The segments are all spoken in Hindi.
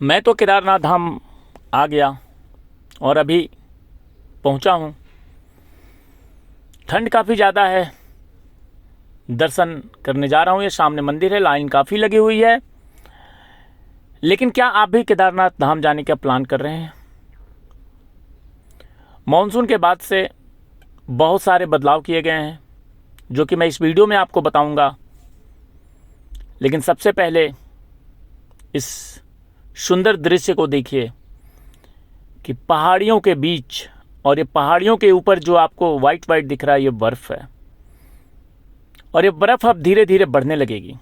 मैं तो केदारनाथ धाम आ गया और अभी पहुंचा हूं। ठंड काफ़ी ज़्यादा है। दर्शन करने जा रहा हूं। ये सामने मंदिर है, लाइन काफ़ी लगी हुई है। लेकिन क्या आप भी केदारनाथ धाम जाने का प्लान कर रहे हैं? मॉनसून के बाद से बहुत सारे बदलाव किए गए हैं जो कि मैं इस वीडियो में आपको बताऊंगा। लेकिन सबसे पहले इस सुंदर दृश्य को देखिए कि पहाड़ियों के बीच, और ये पहाड़ियों के ऊपर जो आपको वाइट वाइट दिख रहा है ये बर्फ़ है, और ये बर्फ़ अब धीरे धीरे बढ़ने लगेगी।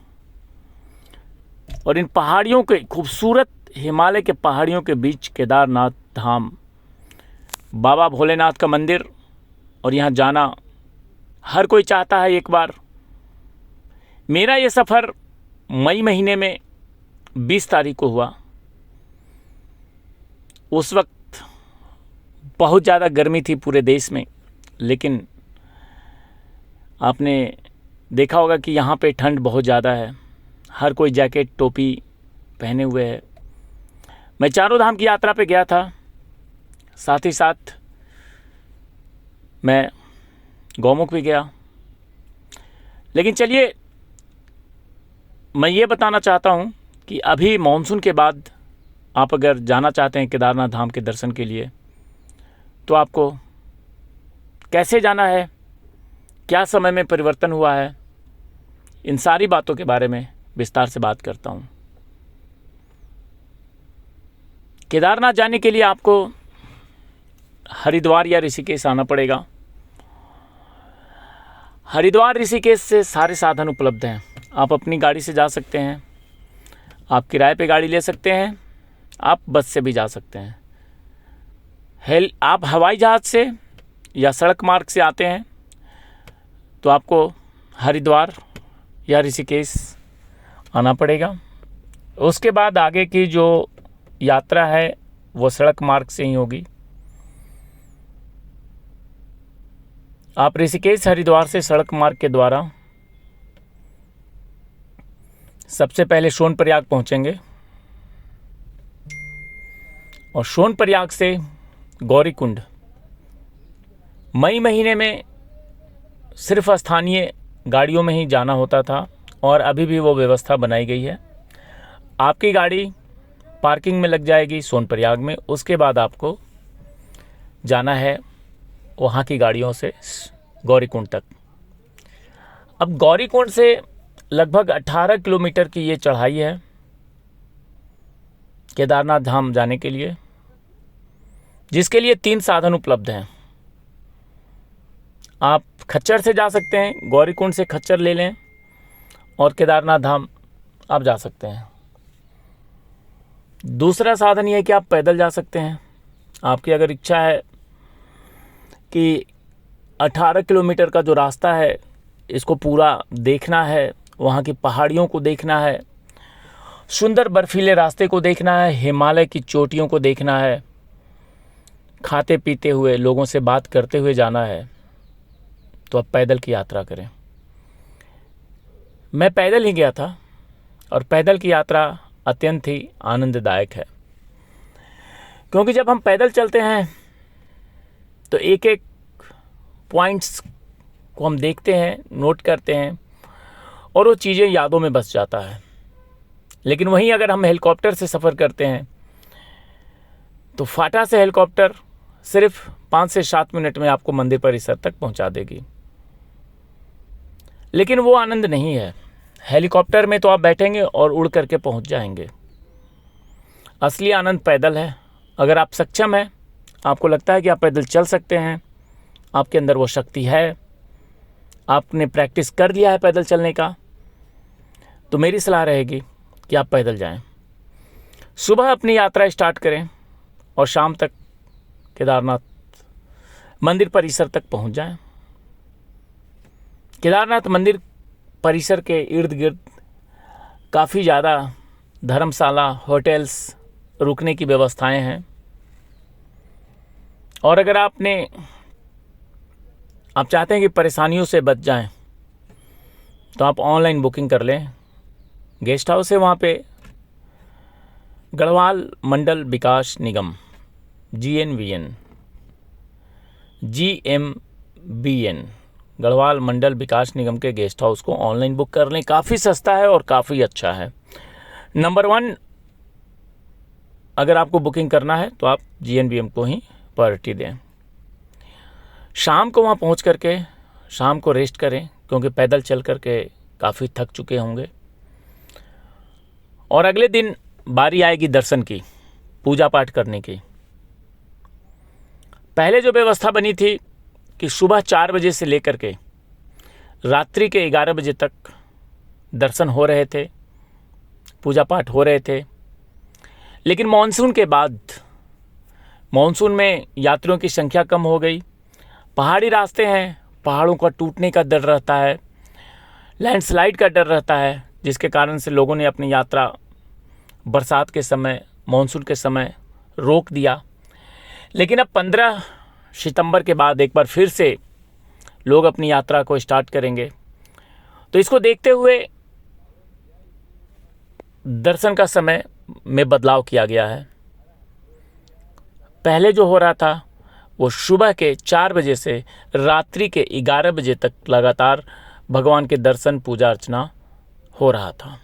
और इन पहाड़ियों के खूबसूरत हिमालय के पहाड़ियों के बीच केदारनाथ धाम, बाबा भोलेनाथ का मंदिर, और यहाँ जाना हर कोई चाहता है एक बार। मेरा ये सफ़र मई महीने में 20 तारीख को हुआ। उस वक्त बहुत ज़्यादा गर्मी थी पूरे देश में, लेकिन आपने देखा होगा कि यहाँ पे ठंड बहुत ज़्यादा है। हर कोई जैकेट टोपी पहने हुए है। मैं चारों धाम की यात्रा पे गया था, साथ ही साथ मैं गौमुख भी गया। लेकिन चलिए, मैं ये बताना चाहता हूँ कि अभी मानसून के बाद आप अगर जाना चाहते हैं केदारनाथ धाम के दर्शन के लिए, तो आपको कैसे जाना है, क्या समय में परिवर्तन हुआ है, इन सारी बातों के बारे में विस्तार से बात करता हूँ। केदारनाथ जाने के लिए आपको हरिद्वार या ऋषिकेश आना पड़ेगा। हरिद्वार ऋषिकेश से सारे साधन उपलब्ध हैं। आप अपनी गाड़ी से जा सकते हैं, आप किराए पे गाड़ी ले सकते हैं, आप बस से भी जा सकते हैं। आप हवाई जहाज़ से या सड़क मार्ग से आते हैं तो आपको हरिद्वार या ऋषिकेश आना पड़ेगा। उसके बाद आगे की जो यात्रा है वो सड़क मार्ग से ही होगी। आप ऋषिकेश हरिद्वार से सड़क मार्ग के द्वारा सबसे पहले सोनप्रयाग पहुंचेंगे, और सोनप्रयाग से गौरीकुंड। मई महीने में सिर्फ स्थानीय गाड़ियों में ही जाना होता था, और अभी भी वो व्यवस्था बनाई गई है। आपकी गाड़ी पार्किंग में लग जाएगी सोनप्रयाग में। उसके बाद आपको जाना है वहाँ की गाड़ियों से गौरीकुंड तक। अब गौरीकुंड से लगभग 18 किलोमीटर की ये चढ़ाई है केदारनाथ धाम जाने के लिए, जिसके लिए 3 साधन उपलब्ध हैं। आप खच्चर से जा सकते हैं, गौरीकुंड से खच्चर ले लें और केदारनाथ धाम आप जा सकते हैं। दूसरा साधन ये है कि आप पैदल जा सकते हैं। आपकी अगर इच्छा है कि 18 किलोमीटर का जो रास्ता है इसको पूरा देखना है, वहाँ की पहाड़ियों को देखना है, सुंदर बर्फीले रास्ते को देखना है, हिमालय की चोटियों को देखना है, खाते पीते हुए लोगों से बात करते हुए जाना है, तो आप पैदल की यात्रा करें। मैं पैदल ही गया था और पैदल की यात्रा अत्यंत ही आनंददायक है, क्योंकि जब हम पैदल चलते हैं तो एक एक पॉइंट्स को हम देखते हैं, नोट करते हैं, और वो चीज़ें यादों में बस जाता है। लेकिन वहीं अगर हम हेलीकॉप्टर से सफ़र करते हैं तो फाटा से हेलीकॉप्टर सिर्फ 5 से 7 मिनट में आपको मंदिर परिसर तक पहुंचा देगी। लेकिन वो आनंद नहीं है। हेलीकॉप्टर में तो आप बैठेंगे और उड़ करके पहुंच जाएंगे। असली आनंद पैदल है। अगर आप सक्षम हैं, आपको लगता है कि आप पैदल चल सकते हैं, आपके अंदर वो शक्ति है, आपने प्रैक्टिस कर लिया है पैदल चलने का, तो मेरी सलाह रहेगी कि आप पैदल जाएं। सुबह अपनी यात्रा स्टार्ट करें और शाम तक केदारनाथ मंदिर परिसर तक पहुंच जाएं। केदारनाथ मंदिर परिसर के इर्द गिर्द काफ़ी ज़्यादा धर्मशाला, होटल्स, रुकने की व्यवस्थाएं हैं। और अगर आप चाहते हैं कि परेशानियों से बच जाएं, तो आप ऑनलाइन बुकिंग कर लें। गेस्ट हाउस है वहाँ पे, गढ़वाल मंडल विकास निगम GNVN GMBN गढ़वाल मंडल विकास निगम के गेस्ट हाउस को ऑनलाइन बुक कर लें। काफ़ी सस्ता है और काफ़ी अच्छा है। नंबर 1, अगर आपको बुकिंग करना है तो आप GNVN को ही प्रायोरिटी दें। शाम को वहाँ पहुँच करके शाम को रेस्ट करें, क्योंकि पैदल चल करके काफ़ी थक चुके होंगे। और अगले दिन बारी आएगी दर्शन की, पूजा पाठ करने की। पहले जो व्यवस्था बनी थी कि सुबह 4 बजे से लेकर के रात्रि के 11 बजे तक दर्शन हो रहे थे, पूजा पाठ हो रहे थे। लेकिन मानसून के बाद, मानसून में यात्रियों की संख्या कम हो गई। पहाड़ी रास्ते हैं, पहाड़ों का टूटने का डर रहता है, लैंडस्लाइड का डर रहता है, जिसके कारण से लोगों ने अपनी यात्रा बरसात के समय, मानसून के समय रोक दिया। लेकिन अब 15 सितंबर के बाद एक बार फिर से लोग अपनी यात्रा को स्टार्ट करेंगे। तो इसको देखते हुए दर्शन का समय में बदलाव किया गया है। पहले जो हो रहा था वो सुबह के 4 बजे से रात्रि के 11 बजे तक लगातार भगवान के दर्शन, पूजा अर्चना हो रहा था।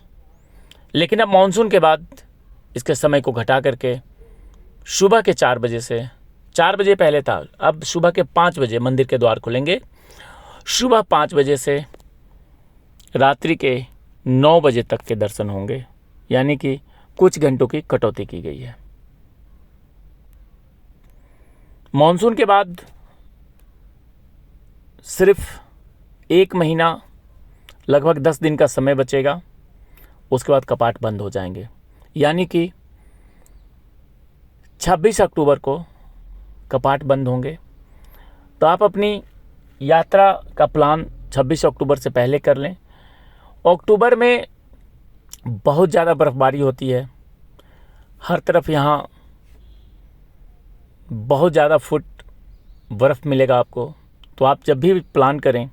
लेकिन अब मानसून के बाद इसके समय को घटा करके सुबह के 4 बजे से, 4 बजे पहले था, अब सुबह के 5 बजे मंदिर के द्वार खुलेंगे। सुबह 5 बजे से रात्रि के 9 बजे तक के दर्शन होंगे, यानी कि कुछ घंटों की कटौती की गई है। मानसून के बाद सिर्फ 1 महीना, लगभग 10 दिन का समय बचेगा। उसके बाद कपाट बंद हो जाएंगे, यानी कि 26 अक्टूबर को कपाट बंद होंगे। तो आप अपनी यात्रा का प्लान 26 अक्टूबर से पहले कर लें। अक्टूबर में बहुत ज़्यादा बर्फ़बारी होती है, हर तरफ यहाँ बहुत ज़्यादा फुट बर्फ़ मिलेगा आपको। तो आप जब भी प्लान करें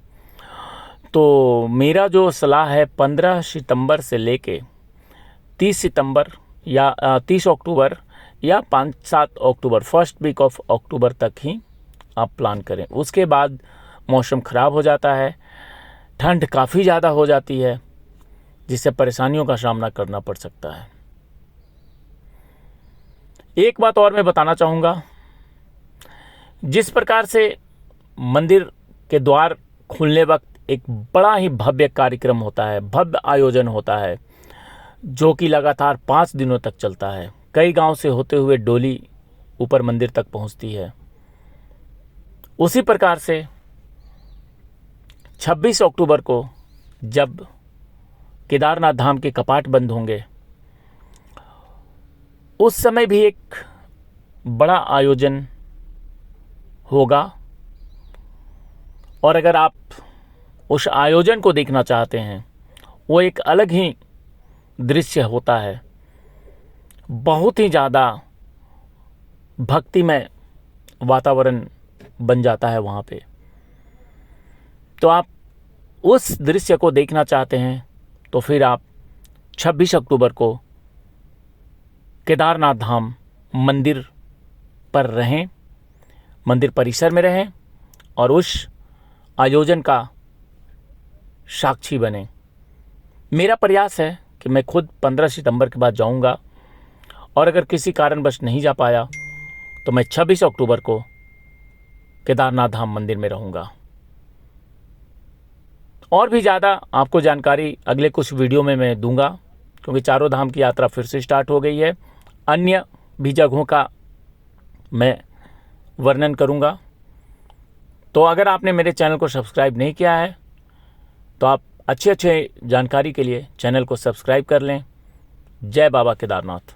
तो मेरा जो सलाह है 15 सितंबर से लेके 30 सितंबर या 30 अक्टूबर या 5-7 अक्टूबर, फर्स्ट वीक ऑफ अक्टूबर तक ही आप प्लान करें। उसके बाद मौसम ख़राब हो जाता है, ठंड काफ़ी ज़्यादा हो जाती है, जिससे परेशानियों का सामना करना पड़ सकता है। एक बात और मैं बताना चाहूँगा, जिस प्रकार से मंदिर के द्वार खुलने वक्त एक बड़ा ही भव्य कार्यक्रम होता है, भव्य आयोजन होता है, जो कि लगातार 5 दिनों तक चलता है। कई गांव से होते हुए डोली ऊपर मंदिर तक पहुंचती है। उसी प्रकार से 26 अक्टूबर को जब केदारनाथ धाम के कपाट बंद होंगे, उस समय भी एक बड़ा आयोजन होगा। और अगर आप उस आयोजन को देखना चाहते हैं, वो एक अलग ही दृश्य होता है, बहुत ही ज़्यादा भक्तिमय वातावरण बन जाता है वहाँ पे। तो आप उस दृश्य को देखना चाहते हैं तो फिर आप 26 अक्टूबर को केदारनाथ धाम मंदिर पर रहें, मंदिर परिसर में रहें और उस आयोजन का साक्षी बने। मेरा प्रयास है कि मैं खुद 15 सितंबर के बाद जाऊंगा, और अगर किसी कारणवश नहीं जा पाया तो मैं 26 अक्टूबर को केदारनाथ धाम मंदिर में रहूंगा। और भी ज़्यादा आपको जानकारी अगले कुछ वीडियो में मैं दूंगा, क्योंकि चारों धाम की यात्रा फिर से स्टार्ट हो गई है। अन्य भी जगहों का मैं वर्णन करूंगा। तो अगर आपने मेरे चैनल को सब्सक्राइब नहीं किया है तो आप अच्छे जानकारी के लिए चैनल को सब्सक्राइब कर लें। जय बाबा केदारनाथ।